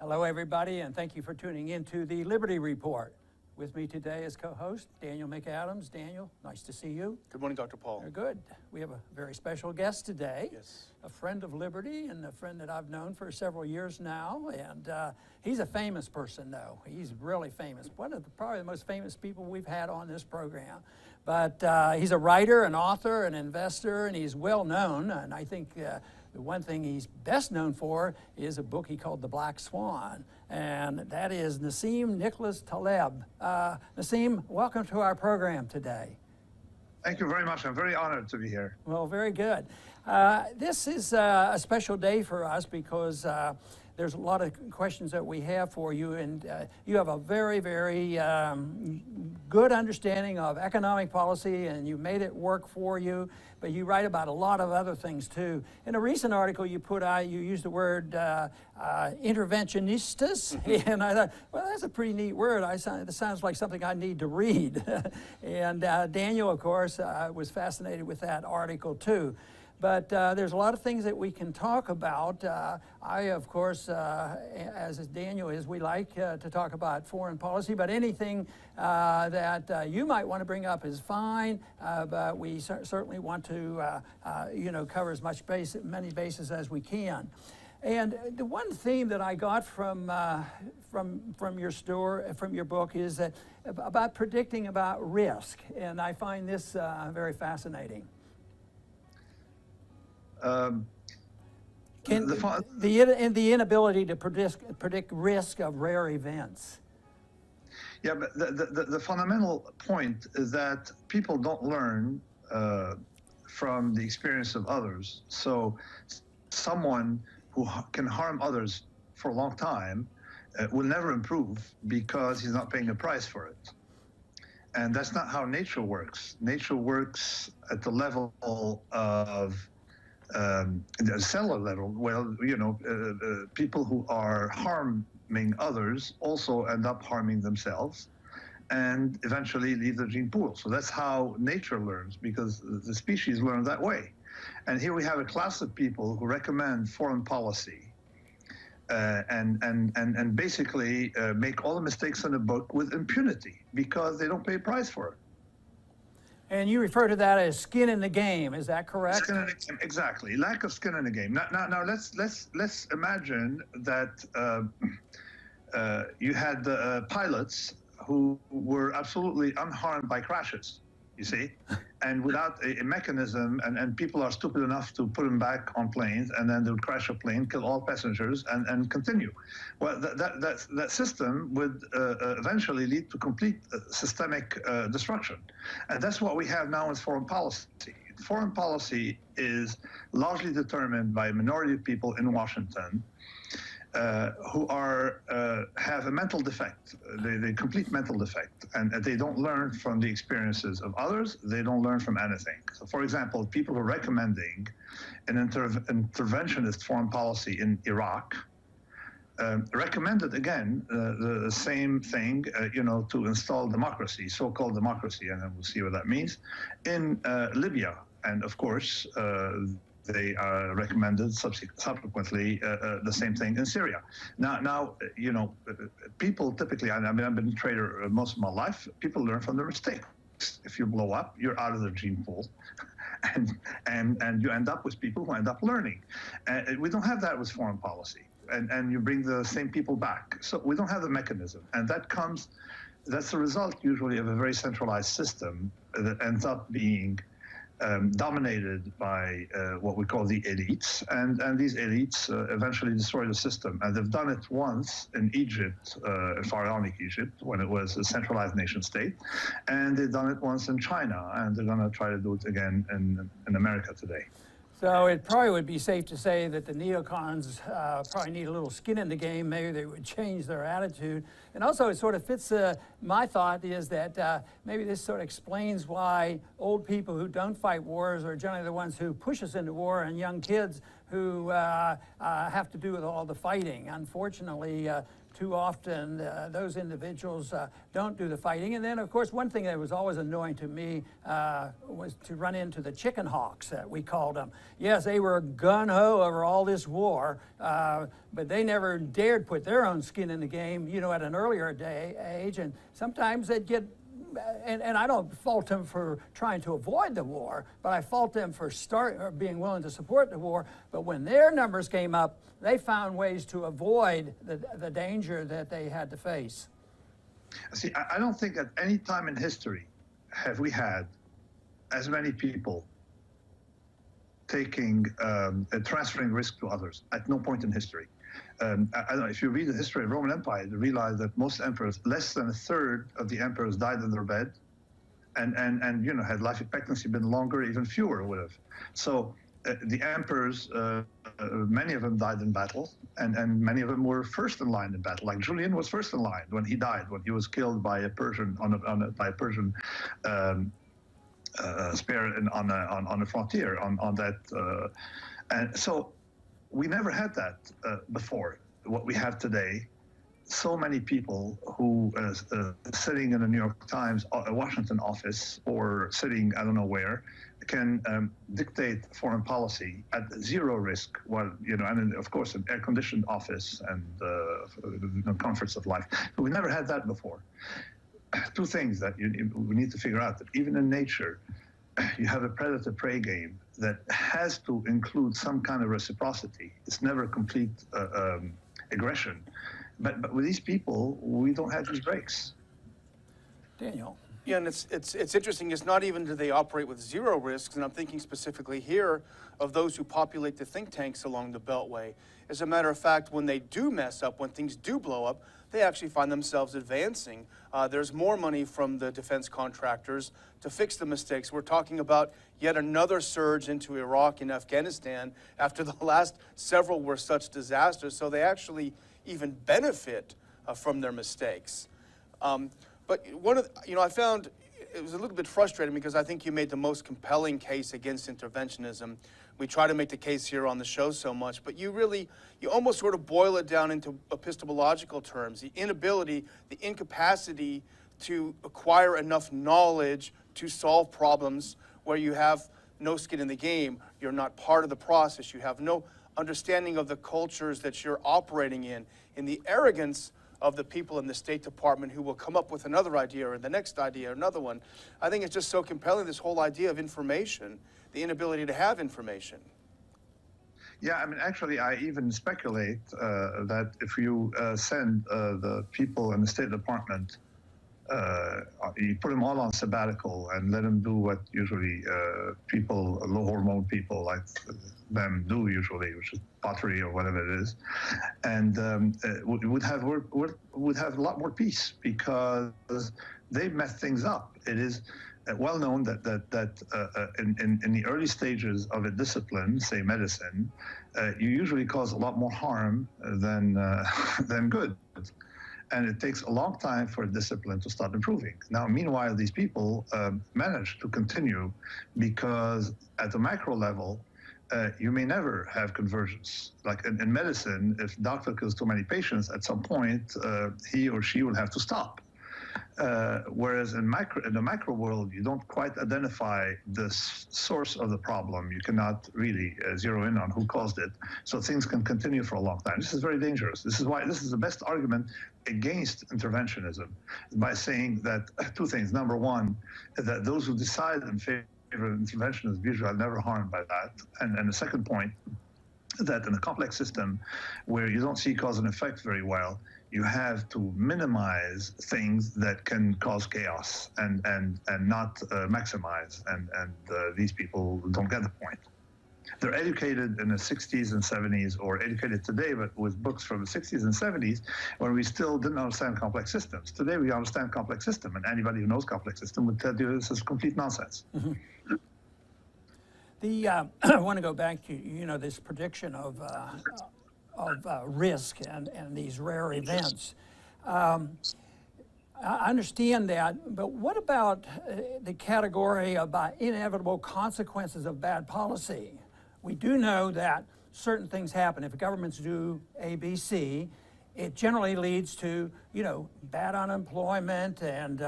Hello, everybody, and thank you for tuning in to the Liberty Report. With me today as co-host, Daniel McAdams. Daniel, nice to see you. Good morning, Dr. Paul. Very good. We have a very special guest today. Yes. A friend of Liberty and a friend that I've known for several years now. And he's a famous person, though. He's really famous. One of probably the most famous people we've had on this program. But he's a writer, an author, an investor, and he's well known. And I think the one thing he's best known for is a book he called The Black Swan, and that is Nassim Nicholas Taleb. Nassim, welcome to our program today. Thank you very much. I'm very honored to be here. Well, very good. This is a special day for us because there's a lot of questions that we have for you, and you have a very, very good understanding of economic policy, and you made it work for you, but you write about a lot of other things too. In a recent article you put out, you used the word interventionistas, and I thought, well, that's a pretty neat word. It sounds like something I need to read. And Daniel, of course, was fascinated with that article too. But there's a lot of things that we can talk about. I, of course, as Daniel is, we like to talk about foreign policy, but anything that you might want to bring up is fine, but we certainly want to, cover as many bases as we can. And the one theme that I got from your book is that about predicting about risk, and I find this very fascinating. The inability to predict risk of rare events. Yeah, but the fundamental point is that people don't learn from the experience of others. So someone who can harm others for a long time will never improve because he's not paying a price for it. And that's not how nature works. Nature works at the level of the cellular level. Well, people who are harming others also end up harming themselves and eventually leave the gene pool. So that's how nature learns, because the species learn that way. And here we have a class of people who recommend foreign policy and basically make all the mistakes in the book with impunity because they don't pay a price for it. And you refer to that as skin in the game. Is that correct? Skin in the game, exactly. Lack of skin in the game. Now let's imagine that you had pilots who were absolutely unharmed by crashes. You see, and without a mechanism, and people are stupid enough to put them back on planes, and then they would crash a plane, kill all passengers, and continue. Well, that system would eventually lead to complete systemic destruction, and that's what we have now in foreign policy. Foreign policy is largely determined by a minority of people in Washington who have a mental defect, the complete mental defect, and they don't learn from the experiences of others. They don't learn from anything. So, for example, people who are recommending an interventionist foreign policy in Iraq recommended again the same thing, to install democracy, so-called democracy, and then we'll see what that means, in Libya, and of course. They recommended subsequently the same thing in Syria. Now, people typically, I've been a trader most of my life, people learn from their mistakes. If you blow up, you're out of the gene pool, and you end up with people who end up learning. We don't have that with foreign policy, and you bring the same people back. So we don't have the mechanism, and that's the result usually of a very centralized system that ends up being dominated by what we call the elites, and these elites eventually destroy the system. And they've done it once in Egypt, pharaonic Egypt, when it was a centralized nation state, and they've done it once in China, and they're going to try to do it again in America today. So it probably would be safe to say that the neocons probably need a little skin in the game. Maybe they would change their attitude. And also it sort of fits, my thought is that maybe this sort of explains why old people who don't fight wars are generally the ones who push us into war, and young kids who have to do with all the fighting. Unfortunately, too often those individuals don't do the fighting. And then, of course, one thing that was always annoying to me was to run into the chicken hawks, we called them. Yes, they were gun-ho over all this war, but they never dared put their own skin in the game, you know, at an earlier age. And sometimes they'd get, and I don't fault them for trying to avoid the war, but I fault them for being willing to support the war. But when their numbers came up, they found ways to avoid the danger that they had to face. See, I don't think at any time in history have we had as many people transferring risk to others. At no point in history. I don't know, if you read the history of the Roman Empire, you realize that most emperors, less than a third of the emperors died in their bed, and you know, had life expectancy been longer, even fewer would have. So the emperors, many of them died in battle, and many of them were first in line in battle. Like Julian was first in line when he died, when he was killed by a Persian by a Persian spear on the frontier on that, and so. We never had that before. What we have today, so many people who sitting in the New York Times, a Washington office, or sitting I don't know where, can dictate foreign policy at zero risk. Well, you know, and of course, an air-conditioned office and the comforts of life. But we never had that before. Two things that we need to figure out: that even in nature, you have a predator-prey game that has to include some kind of reciprocity. It's never complete aggression. But with these people, we don't have these breaks. Daniel. Yeah, and it's interesting. It's not even do they operate with zero risks, and I'm thinking specifically here of those who populate the think tanks along the Beltway. As a matter of fact, when they do mess up, when things do blow up, they actually find themselves advancing. There's more money from the defense contractors to fix the mistakes. We're talking about yet another surge into Iraq and Afghanistan after the last several were such disasters. So they actually even benefit from their mistakes. But I found it was a little bit frustrating because I think you made the most compelling case against interventionism. We try to make the case here on the show so much, but you almost sort of boil it down into epistemological terms. The inability, the incapacity to acquire enough knowledge to solve problems where you have no skin in the game, you're not part of the process, you have no understanding of the cultures that you're operating in the arrogance of the people in the State Department who will come up with another idea or the next idea or another one. I think it's just so compelling, this whole idea of information, the inability to have information. Yeah, I mean, actually, I even speculate that if you send the people in the State Department, you put them all on sabbatical and let them do what usually low hormone people like them do usually, which is pottery or whatever it is, and would have a lot more peace because they mess things up. It is well known that in the early stages of a discipline, say medicine, you usually cause a lot more harm than good. And it takes a long time for a discipline to start improving. Now, meanwhile, these people manage to continue because at the macro level, you may never have convergence. Like in medicine, if a doctor kills too many patients, at some point, he or she will have to stop. Whereas in the macro world, you don't quite identify the source of the problem. You cannot really zero in on who caused it. So things can continue for a long time. This is very dangerous. This is why this is the best argument against interventionism, by saying that two things. Number one, that those who decide in favor of interventionism usually are never harmed by that. And the second point, that in a complex system where you don't see cause and effect very well, you have to minimize things that can cause chaos and not maximize. And these people don't get the point. They're educated in the 60s and 70s, or educated today, but with books from the 60s and 70s, when we still didn't understand complex systems. Today we understand complex system, and anybody who knows complex system would tell you this is complete nonsense. Mm-hmm. I want to go back to this prediction of risk and these rare events. I understand that, but what about the category of inevitable consequences of bad policy? We do know that certain things happen. If governments do A, B, C, it generally leads to, you know, bad unemployment and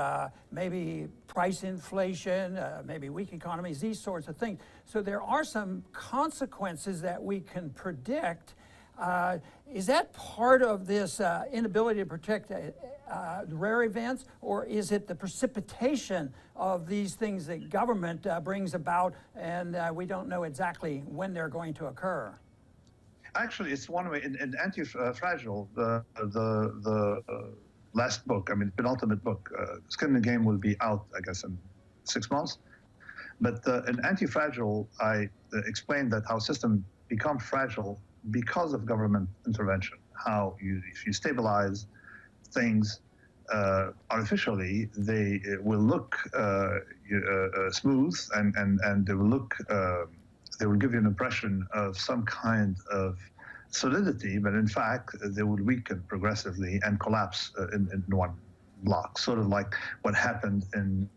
maybe price inflation, maybe weak economies, these sorts of things. So there are some consequences that we can predict. Is that part of this inability to protect rare events, or is it the precipitation of these things that government brings about and we don't know exactly when they're going to occur? Actually, it's one way. In Anti-Fragile, the last book, I mean, penultimate book, Skin in the Game will be out, I guess, in 6 months. But in Anti-Fragile, I explained that how systems become fragile because of government intervention. How if you stabilize things artificially, they will look smooth and they will look. They will give you an impression of some kind of solidity, but in fact, they will weaken progressively and collapse in one block, sort of like what happened in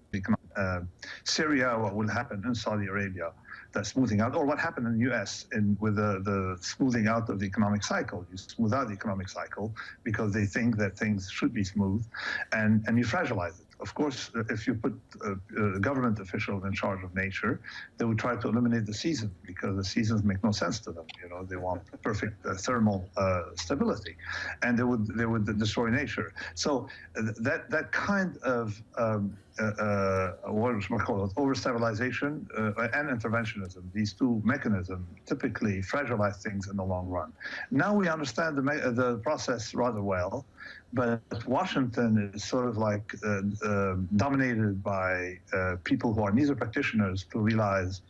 Syria, what will happen in Saudi Arabia, the smoothing out, or what happened in the U.S. with the smoothing out of the economic cycle. You smooth out the economic cycle because they think that things should be smooth, and you fragilize it. Of course, if you put a government official in charge of nature, they would try to eliminate the seasons because the seasons make no sense to them. You know, they want perfect thermal stability, and they would destroy nature. So that kind of what we call it, over-stabilization and interventionism, these two mechanisms typically fragilize things in the long run. Now we understand the process rather well, but Washington is sort of like dominated by people who are neither practitioners to realize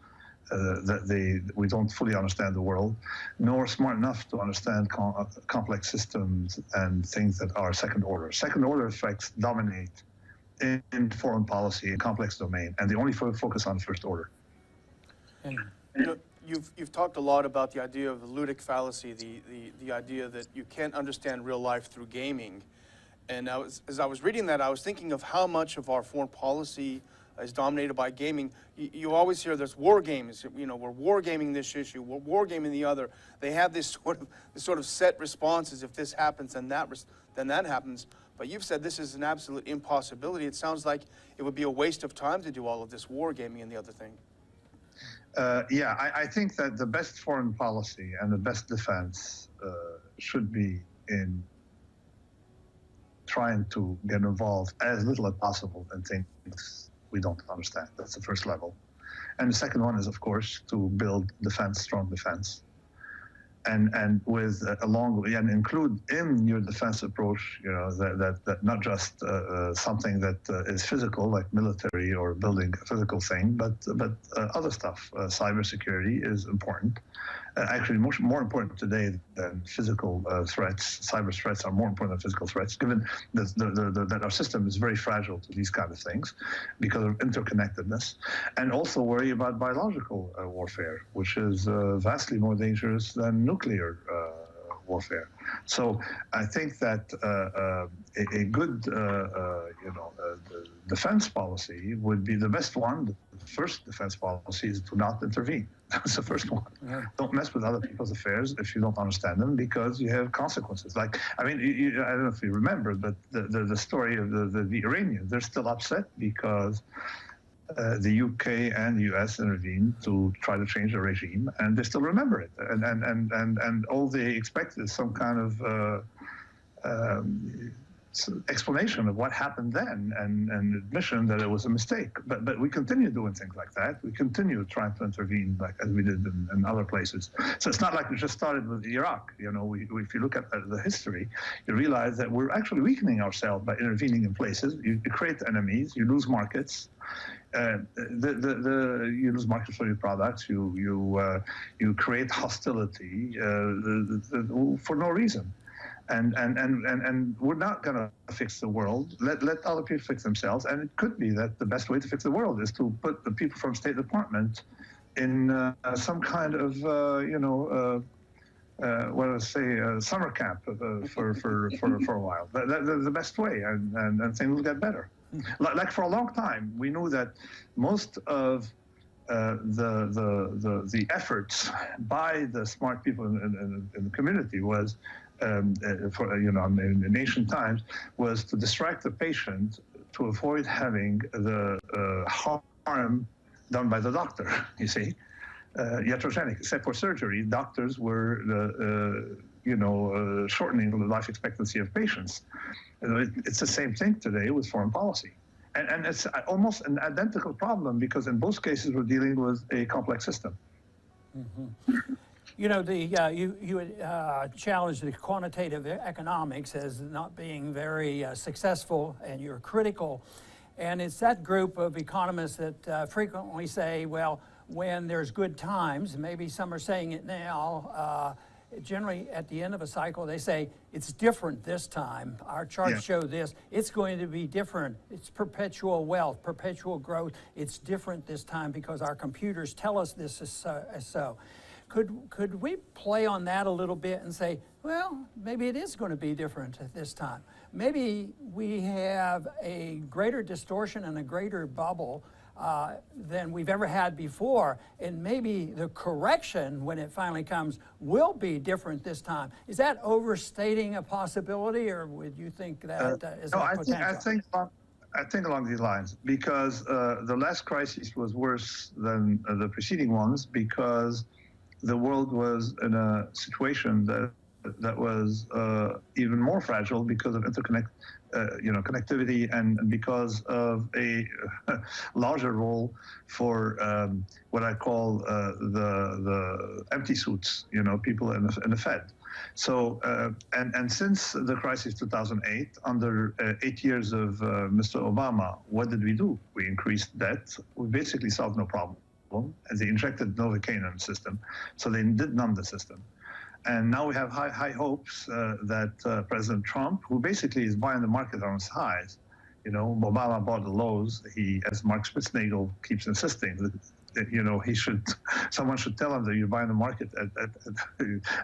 that we don't fully understand the world, nor smart enough to understand complex systems and things that are second order. Second order effects dominate in foreign policy, in complex domain, and they only focus on first order. You know, you've talked a lot about the idea of the ludic fallacy, the idea that you can't understand real life through gaming. And as I was reading that, I was thinking of how much of our foreign policy is dominated by gaming. You always hear there's war games. You know, we're war gaming this issue, we're war gaming the other. They have this sort of set responses. If this happens, then that happens. But you've said this is an absolute impossibility. It sounds like it would be a waste of time to do all of this war gaming and the other thing. Yeah, I think that the best foreign policy and the best defense should be in trying to get involved as little as possible in things we don't understand. That's the first level. And the second one is, of course, to build defense, strong defense. And with and include in your defense approach, you know, that not just something that is physical, like military or building a physical thing, but other stuff. Cybersecurity is important. Actually, more important today than physical threats. Cyber threats are more important than physical threats, given that our system is very fragile to these kind of things because of interconnectedness, and also worry about biological warfare, which is vastly more dangerous than nuclear warfare. So I think that a good defense policy would be the best one. The first defense policy is to not intervene. That's the first one. Yeah. Don't mess with other people's affairs if you don't understand them, because you have consequences. Like, I mean, I don't know if you remember, but the story of the Iranians, they're still upset because the UK and the US intervened to try to change the regime, and they still remember it. And all they expect is some kind of explanation of what happened then, and admission that it was a mistake. But we continue doing things like that. We continue trying to intervene, like as we did in other places. So it's not like we just started with Iraq. You know, if you look at the history, you realize that we're actually weakening ourselves by intervening in places. You create enemies, you lose markets. You lose markets for your products. You create hostility for no reason. And we're not going to fix the world. Let other people fix themselves. And it could be that the best way to fix the world is to put the people from State Department in some kind of, summer camp for a while. That's the best way, and things will get better. Like for a long time, we knew that most of the efforts by the smart people in the community was in ancient times, was to distract the patient to avoid having the harm done by the doctor, you see. Iatrogenic, except for surgery, doctors were shortening the life expectancy of patients. It's the same thing today with foreign policy. And it's almost an identical problem because in both cases we're dealing with a complex system. Mm-hmm. You know, you challenged the quantitative economics as not being very successful, and you're critical. And it's that group of economists that frequently say, well, when there's good times, maybe some are saying it now, generally at the end of a cycle, they say, it's different this time. Our charts show this. It's going to be different. It's perpetual wealth, perpetual growth. It's different this time because our computers tell us this is so. Could we play on that a little bit and say, well, maybe it is going to be different at this time. Maybe we have a greater distortion and a greater bubble than we've ever had before, and maybe the correction, when it finally comes, will be different this time. Is that overstating a possibility, or would you think that is a potential? I think along these lines, because the last crisis was worse than the preceding ones, because the world was in a situation that was even more fragile because of connectivity and because of a larger role for what I call the empty suits, people in the Fed. So, and since the crisis of 2008, under 8 years of Mr. Obama, what did we do? We increased debt. We basically solved no problem. And they injected Novocaine in the system, so they did numb the system. And now we have high hopes that President Trump, who basically is buying the market on his highs, Obama bought the lows. He, as Marc Spitznagel keeps insisting, that someone should tell him that you're buying the market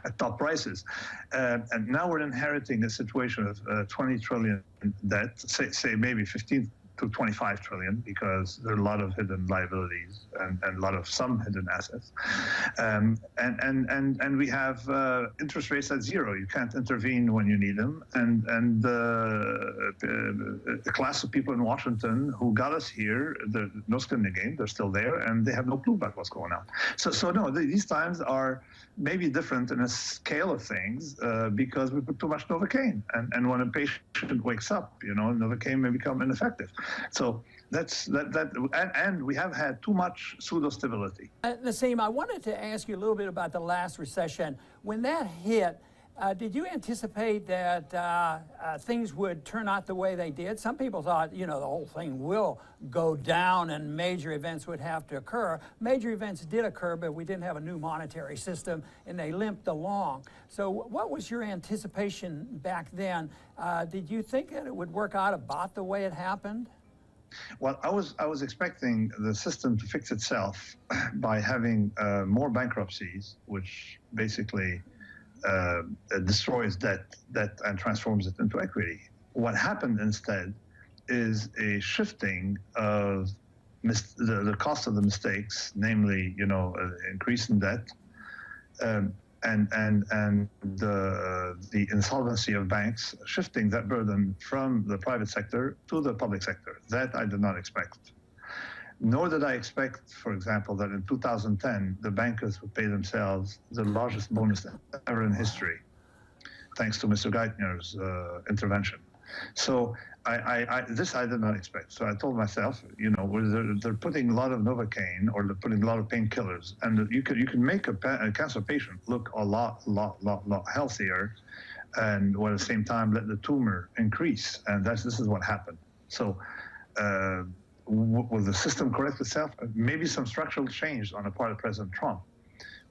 at top prices. And now we're inheriting a situation of 20 trillion debt, say maybe 15 to 25 trillion, because there are a lot of hidden liabilities and a lot of some hidden assets. And we have interest rates at zero. You can't intervene when you need them. And a class of people in Washington who got us here, no skin in the game, they're still there, and they have no clue about what's going on. So no, these times are maybe different in a scale of things because we put too much Novocaine. And when a patient wakes up, Novocaine may become ineffective. So that's that, and we have had too much pseudo-stability. Nassim, I wanted to ask you a little bit about the last recession. When that hit, did you anticipate that things would turn out the way they did? Some people thought, the whole thing will go down and major events would have to occur. Major events did occur, but we didn't have a new monetary system, and they limped along. So what was your anticipation back then? Did you think that it would work out about the way it happened? Well, I was expecting the system to fix itself by having more bankruptcies, which basically destroys debt and transforms it into equity. What happened instead is a shifting of the cost of the mistakes, namely, increase in debt, and the insolvency of banks, shifting that burden from the private sector to the public sector. That I did not expect. Nor did I expect, for example, that in 2010, the bankers would pay themselves the largest bonus ever in history, thanks to Mr. Geithner's intervention. So this I did not expect. So I told myself, they're putting a lot of Novocaine or they're putting a lot of painkillers, and you can make a cancer patient look a lot healthier, and while at the same time let the tumor increase. And this is what happened. So will the system correct itself? Maybe some structural change on the part of President Trump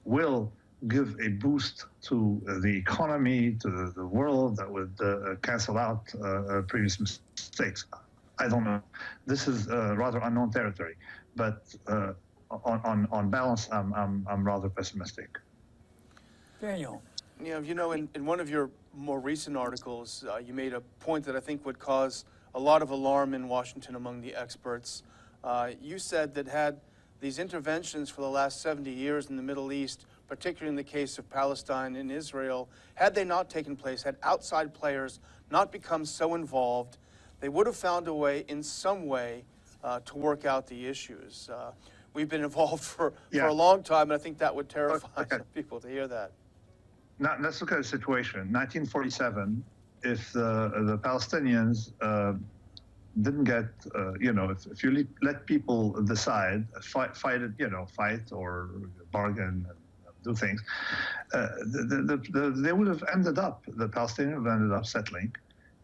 will give a boost to the economy, to the world, that would cancel out previous mistakes. I don't know. This is rather unknown territory, but on balance, I'm rather pessimistic. Daniel. In one of your more recent articles, you made a point that I think would cause a lot of alarm in Washington among the experts. You said that had these interventions for the last 70 years in the Middle East particularly in the case of Palestine and Israel, had they not taken place, had outside players not become so involved, they would have found a way, in some way, to work out the issues. We've been involved for a long time, and I think that would terrify some people to hear that. Now, let's look at the situation. 1947, if the Palestinians didn't get, if you let people decide, fight or bargain, and do things, they would have ended up, the Palestinians would have ended up settling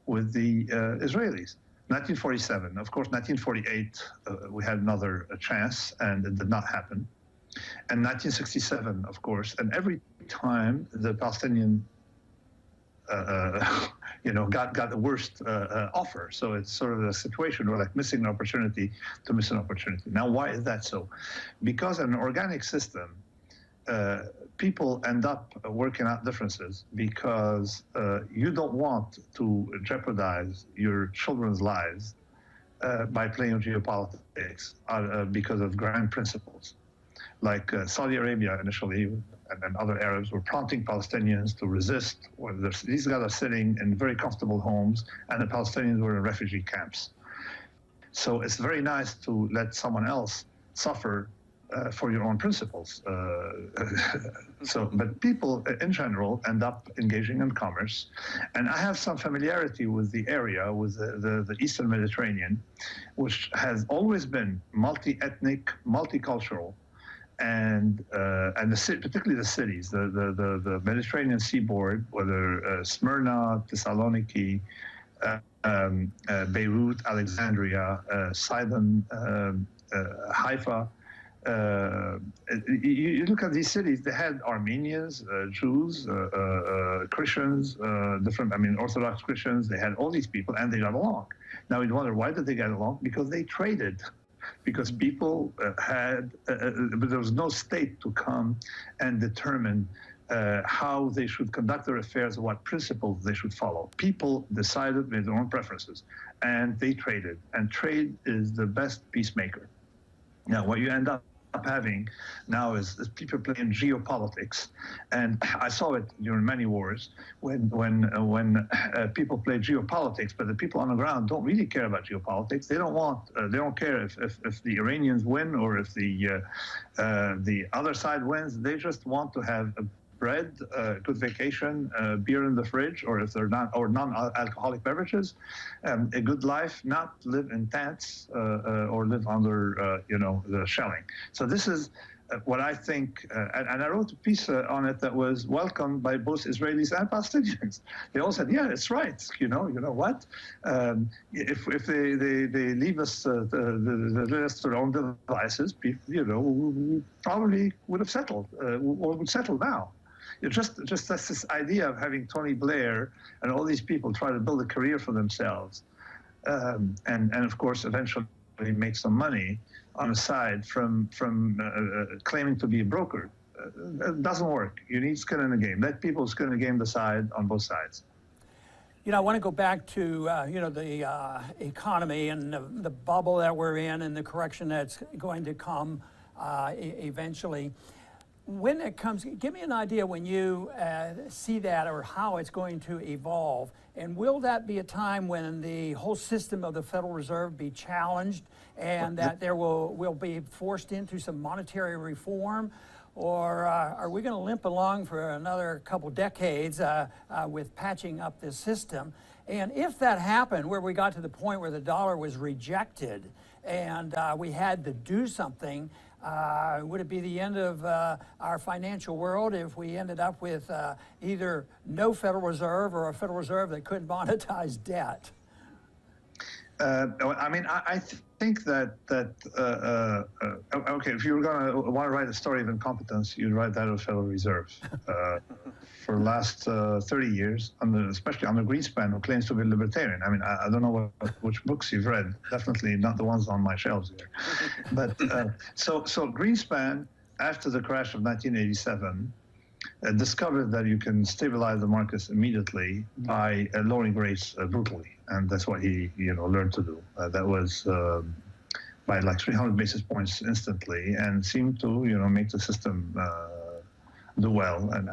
with the Israelis. 1947, of course, 1948, we had another chance, and it did not happen. And 1967, of course, and every time the Palestinian got the worst offer. So it's sort of a situation where like missing an opportunity to miss an opportunity. Now, why is that so? Because in an organic system, people end up working out differences because you don't want to jeopardize your children's lives by playing geopolitics because of grand principles. Like Saudi Arabia initially, and then other Arabs were prompting Palestinians to resist. These guys are sitting in very comfortable homes, and the Palestinians were in refugee camps. So it's very nice to let someone else suffer for your own principles. But people in general end up engaging in commerce. And I have some familiarity with the area, with the Eastern Mediterranean, which has always been multi-ethnic, multicultural, and particularly the cities, the Mediterranean seaboard, whether Smyrna, Thessaloniki, Beirut, Alexandria, Sidon, Haifa. You look at these cities, they had Armenians, Jews, Christians, Orthodox Christians, they had all these people, and they got along. Now you'd wonder, why did they get along? Because they traded. Because people but there was no state to come and determine how they should conduct their affairs, what principles they should follow. People decided with their own preferences, and they traded. And trade is the best peacemaker. Now, what you end up having now is people playing geopolitics, and I saw it during many wars when people play geopolitics, but the people on the ground don't really care about geopolitics. They don't care if the Iranians win or if the other side wins. They just want to have a bread, good vacation, beer in the fridge, or if they're non-alcoholic beverages, a good life, not live in tents or live under, the shelling. So this is what I think, and I wrote a piece on it that was welcomed by both Israelis and Palestinians. They all said, yeah, it's right. You know what? If they leave us to their own devices, we probably would have settled, or would settle now. Just that's this idea of having Tony Blair and all these people try to build a career for themselves, and of course eventually make some money on the side from claiming to be a broker. It doesn't work. You need skin in the game. Let people skin in the game decide on both sides. I want to go back to the economy and the bubble that we're in and the correction that's going to come eventually. When it comes, give me an idea when you see that or how it's going to evolve. And will that be a time when the whole system of the Federal Reserve be challenged and that there will be forced into some monetary reform? Or are we going to limp along for another couple decades with patching up this system? And if that happened, where we got to the point where the dollar was rejected and we had to do something, would it be the end of our financial world if we ended up with either no Federal Reserve or a Federal Reserve that couldn't monetize debt? I think that okay, if you were going to want to write a story of incompetence, you'd write that of Federal Reserve. For the last 30 years, especially under Greenspan, who claims to be libertarian. I don't know which books you've read. Definitely not the ones on my shelves here. But so Greenspan, after the crash of 1987, discovered that you can stabilize the markets immediately by lowering rates brutally, and that's what he learned to do. That was by like 300 basis points instantly, and seemed to make the system do well, and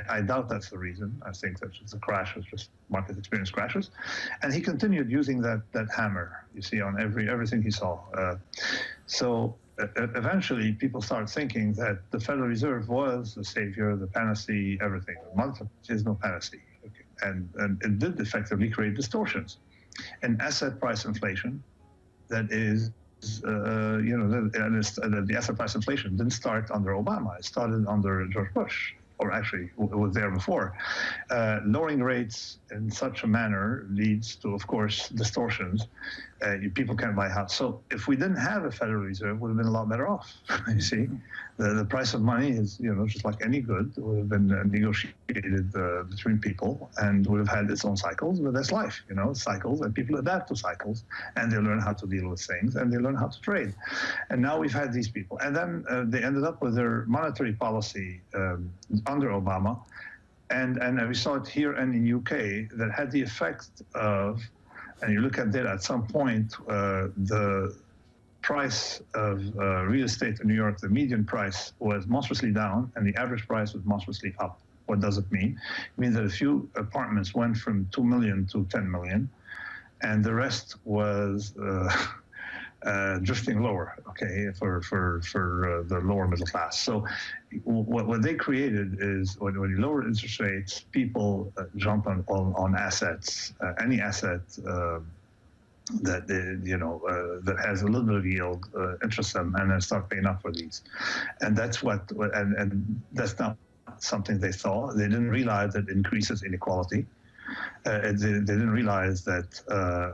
I doubt that's the reason. I think that the crash was just market experience crashes, and he continued using that hammer, you see, on everything he saw. So eventually, people started thinking that the Federal Reserve was the savior, the panacea, everything. Monetary is no panacea, okay. And it did effectively create distortions, and asset price inflation. That is. The asset price inflation didn't start under Obama. It started under George Bush, or actually it was there before. Lowering rates in such a manner leads to, of course, distortions. People can't buy a house. So if we didn't have a Federal Reserve, we would have been a lot better off. You see, the price of money is, just like any good, it would have been negotiated between people and would have had its own cycles. But that's life, cycles, and people adapt to cycles, and they learn how to deal with things, and they learn how to trade. And now we've had these people, and then they ended up with their monetary policy under Obama, and we saw it here and in UK that had the effect of. And you look at that, at some point, the price of real estate in New York, the median price was monstrously down, and the average price was monstrously up. What does it mean? It means that a few apartments went from 2 million to 10 million, and the rest was drifting lower, okay, for the lower middle class. So what they created is when you lower interest rates, people jump on assets, any asset that that has a little bit of yield interests them, and then start paying up for these. And that's and that's not something they saw. They didn't realize that it increases inequality. They didn't realize that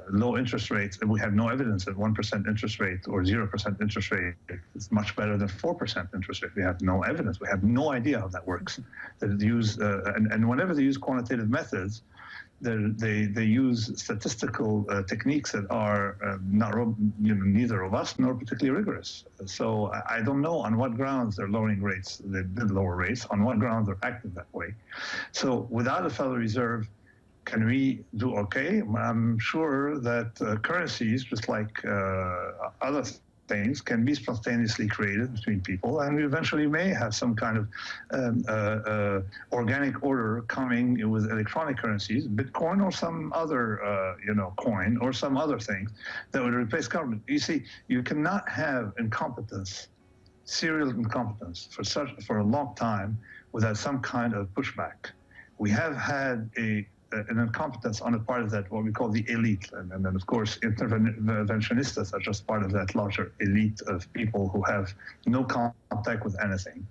low interest rates, and we have no evidence that 1% interest rate or 0% interest rate is much better than 4% interest rate. We have no evidence. We have no idea how that works. That they use, and whenever they use quantitative methods, they use statistical techniques that are neither robust nor particularly rigorous. So I don't know on what grounds they're lowering rates. They did lower rates. On what grounds they're acting that way. So without a Federal Reserve, can we do okay? I'm sure that currencies, just like other things, can be spontaneously created between people, and we eventually may have some kind of organic order coming with electronic currencies, Bitcoin or some other, coin or some other things that would replace government. You see, you cannot have incompetence, serial incompetence for a long time without some kind of pushback. We have had an incompetence on the part of that, what we call the elite. And then, of course, interventionists are just part of that larger elite of people who have no contact with anything.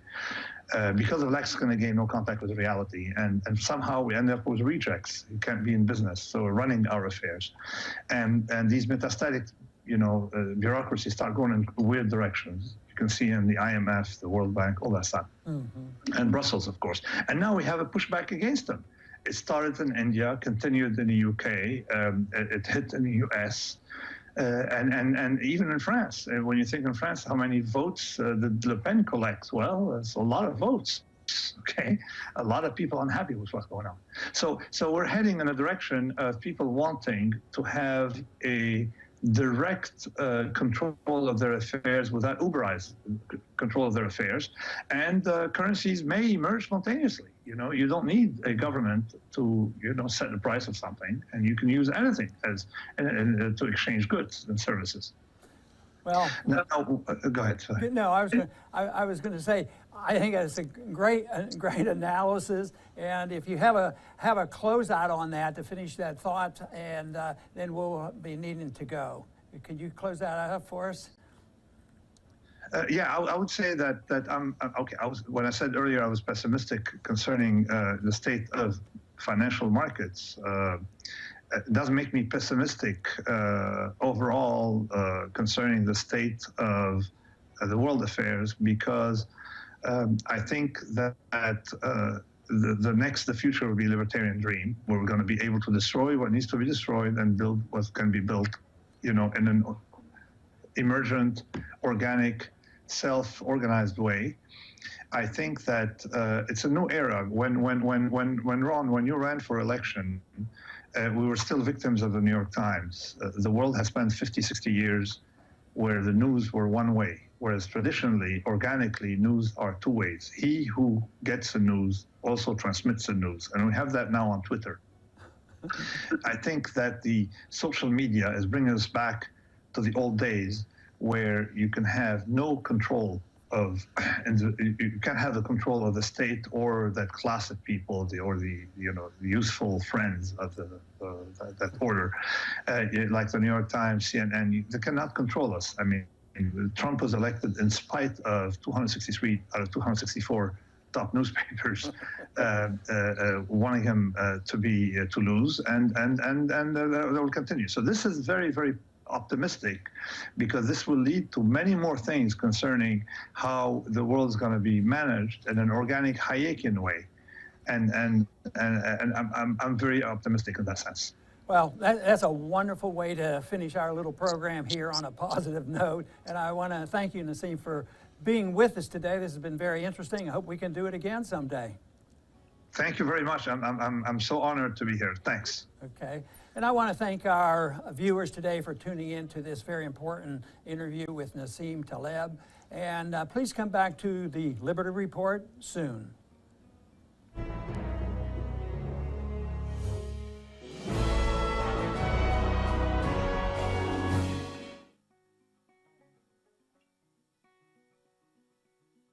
Because of lexicon, again, no contact with reality. And somehow we end up with rejects. You can't be in business, so we're running our affairs. And these metastatic, bureaucracies start going in weird directions. You can see in the IMF, the World Bank, all that stuff. Mm-hmm. And Brussels, of course. And now we have a pushback against them. It started in India, continued in the UK, it hit in the US, and even in France. When you think in France, how many votes did Le Pen collect? Well, it's a lot of votes, okay? A lot of people unhappy with what's going on. So we're heading in a direction of people wanting to have a direct control of their affairs without Uberized control of their affairs, and currencies may emerge spontaneously. You don't need a government to set the price of something, and you can use anything as to exchange goods and services. Well, go ahead. Sorry. No, I was going to say, I think it's a great analysis, and if you have a closeout on that to finish that thought, and then we'll be needing to go. Could you close that out for us? Yeah, I would say that I'm okay. When I said earlier I was pessimistic concerning the state of financial markets. It doesn't make me pessimistic overall concerning the state of the world affairs, because I think that the future will be a libertarian dream, where we're going to be able to destroy what needs to be destroyed and build what can be built, in an emergent, organic, self-organized way. I think that it's a new era. When Ron, when you ran for election, we were still victims of the New York Times. The world has spent 50, 60 years where the news were one way, whereas traditionally, organically, news are two ways. He who gets the news also transmits the news, and we have that now on Twitter. I think that the social media is bringing us back to the old days where you can have no control of, and you can't have the control of the state or that class of people, the useful friends of that order, like the New York Times, CNN. They cannot control us. I mean, Trump was elected in spite of 263 out of 264 top newspapers wanting him to lose, and that will continue. So this is very, very optimistic, because this will lead to many more things concerning how the world is going to be managed in an organic Hayekian way, and I'm very optimistic in that sense. Well, that's a wonderful way to finish our little program here on a positive note, and I want to thank you, Nassim, for being with us today. This has been very interesting. I hope we can do it again someday. Thank you very much. I'm so honored to be here. Thanks. Okay. And I want to thank our viewers today for tuning in to this very important interview with Nassim Taleb. And please come back to the Liberty Report soon.